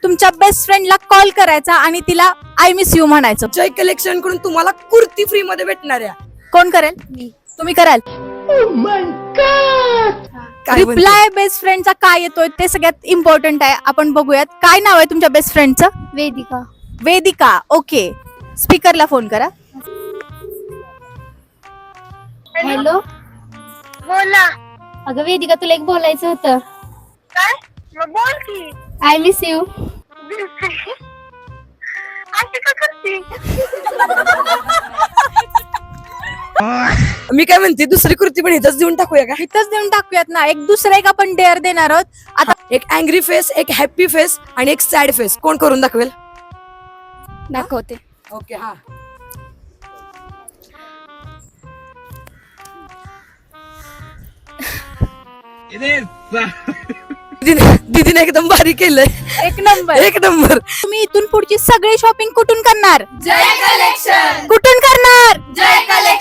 तुमच्या best फ्रेंडला call करायचा आणि तिला आय मिस यू म्हणायचं. जय कलेक्शन कडून तुम्हाला कुर्ती फ्री मध्ये भेटणार आहे. कोण करेल? तुम्ही कराल? काय म्हणते? रिप्लाय बेस्ट फ्रेंडचा काय येतोय ते सगळ्यात इम्पॉर्टंट आहे. आपण बघूयात. काय नाव आहे तुमच्या बेस्ट फ्रेंडचं? वेदिका. वेदिका. ओके, स्पीकरला फोन करा. हॅलो. बोला. अगं वेदिका, तुला एक बोलायचं होतं. काय? मग बोल की. I miss you. अशी का करते? मी काय म्हणते, दुसरी कुर्ती पण इथंच देऊन टाकूया का? इथंच देऊन टाकूयात ना. एक दुसरा एक आपण डेअर देणार आहोत. आता एक अँग्री फेस, एक हॅप्पी फेस आणि एक सॅड फेस. कोण करून दाखवेल? दाखवते. ओके, हा. दीदीने एकदम भारी केलंय. एक नंबर. एक नंबर. तुम्ही इथून पुढची सगळी शॉपिंग कुठून करणार? जय कलेक्शन. कुठून करणार? जय कलेक्शन.